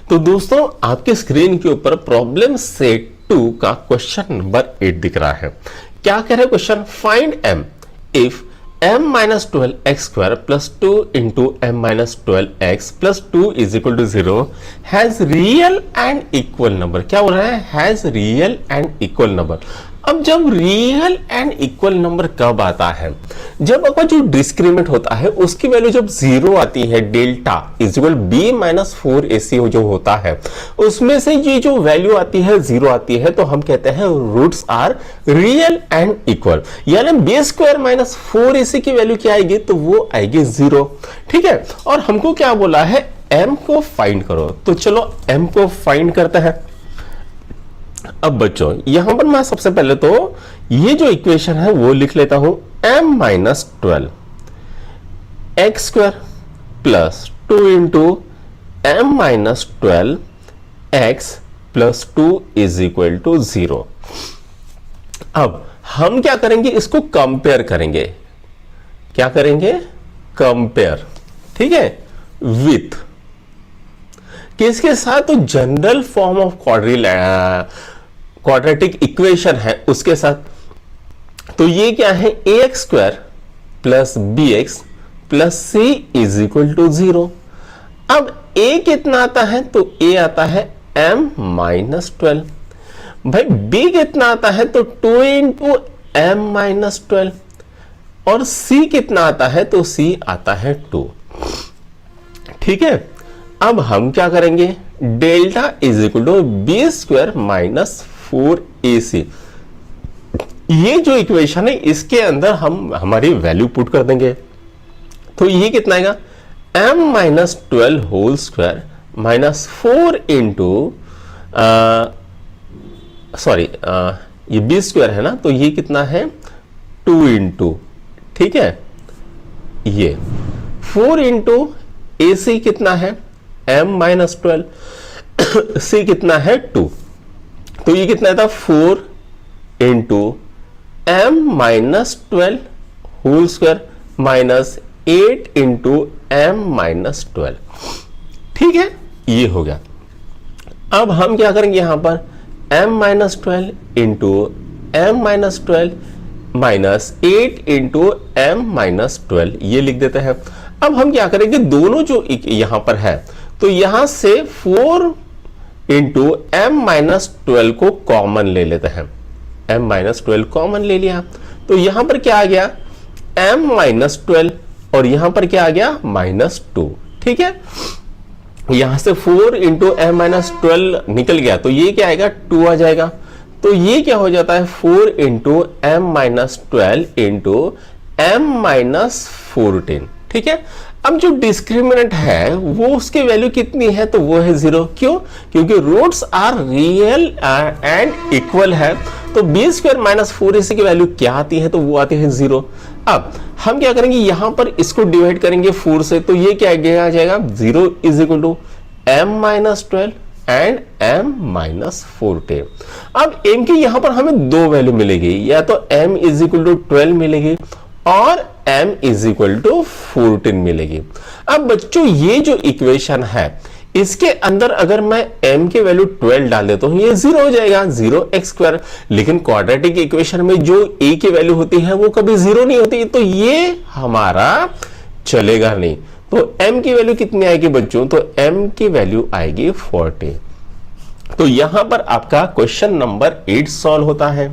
तो दोस्तों आपके स्क्रीन के ऊपर प्रॉब्लम सेट 2 का क्वेश्चन नंबर 8 दिख रहा है। क्या कह रहा है question? Find m if m minus 12x square plus 2 into m minus 12x plus 2 is equal to 0 has real and equal number. क्या हो रहा है? Has real and equal number. अब जब रियल एंड इक्वल नंबर कब आता है? जब आपका जो डिस्क्रिमिनेंट होता है उसकी वैल्यू जब 0 आती है, delta is equal b minus 4ac जो होता है उसमें से ये जो वैल्यू आती है 0 आती है, तो हम कहते हैं roots are real and equal. यानी b स्क्वायर माइनस 4ac की वैल्यू क्या आएगी? तो वो आएगी 0। ठीक है, और हमको क्या बोला है? m को फाइंड करो। तो चलो m को फाइंड करते हैं। अब बच्चों यहां पर मैं सबसे पहले तो ये जो इक्वेशन है वो लिख लेता हूं, m minus 12 X square plus 2 into m minus 12 X plus 2 is equal to 0। अब हम क्या करेंगे? इसको कंपेयर करेंगे। क्या करेंगे? कंपेयर। ठीक है, विथ किसके साथ? तो general form of quadratic equation है उसके साथ। तो ये क्या है? A X square plus B X plus C is equal to 0। अब a कितना आता है? तो a आता है m माइनस 12। भाई b कितना आता है? तो 2 इंटू m माइनस 12। और c कितना आता है? तो c आता है 2। ठीक है, अब हम क्या करेंगे? Delta is equal to B square minus 4ac। ये जो इक्वेशन है इसके अंदर हम हमारी वैल्यू पुट कर देंगे। तो ये कितना आएगा? m minus 12 whole square minus 4 into sorry ये बी स्क्वायर है ना, तो ये कितना है? 2 इंटू, ठीक है, ये 4 इंटू ac कितना है? m माइनस 12 c कितना है? 2। तो ये कितना था? 4 into m minus 12 whole square minus 8 into m minus 12। ठीक है, ये हो गया। अब हम क्या करेंगे? यहां पर m minus 12 into m minus 12 minus 8 into m minus 12 ये लिख देते हैं। अब हम क्या करेंगे? दोनों जो यहां पर है तो यहां से 4 इंटू m माइनस 12 को कॉमन ले लेते हैं। m माइनस 12 कॉमन ले लिया तो यहां पर क्या आ गया? m माइनस 12 और यहां पर क्या आ गया? माइनस 2। ठीक है, यहां से 4 इंटू m माइनस 12 निकल गया तो ये क्या आएगा? 2 आ जाएगा। तो ये क्या हो जाता है? 4 into m minus 12 into m minus 14। ठीक है, अब जो डिस्क्रिमिनेंट है वो उसकी वैल्यू कितनी है? तो वो है 0। क्यों? क्योंकि roots are real and equal है। तो बी स्क्वायर माइनस 4ac की वैल्यू क्या आती है? तो वो आती है 0। अब हम क्या करेंगे? यहां पर इसको डिवाइड करेंगे 4 से, तो ये क्या आ जाएगा? 0 is equal to m minus 12 and m minus 14। अब m की यहां पर हमें दो वैल्यू मिलेगी, या तो m इज इक्वल टू 12 मिलेगी और m इज इक्वल टू 14 मिलेगी। अब बच्चों ये जो इक्वेशन है इसके अंदर अगर मैं m की वैल्यू 12 डाल देता हूं, ये 0 हो जाएगा, 0x स्क्वायर। लेकिन क्वाड्रेटिक इक्वेशन में जो a की वैल्यू होती है वो कभी 0 नहीं होती, तो ये हमारा चलेगा नहीं। तो m की वैल्यू कितनी आएगी बच्चों? तो m की वैल्यू आएगी 40। तो यहां पर आपका क्वेश्चन नंबर 8 सॉल्व होता है।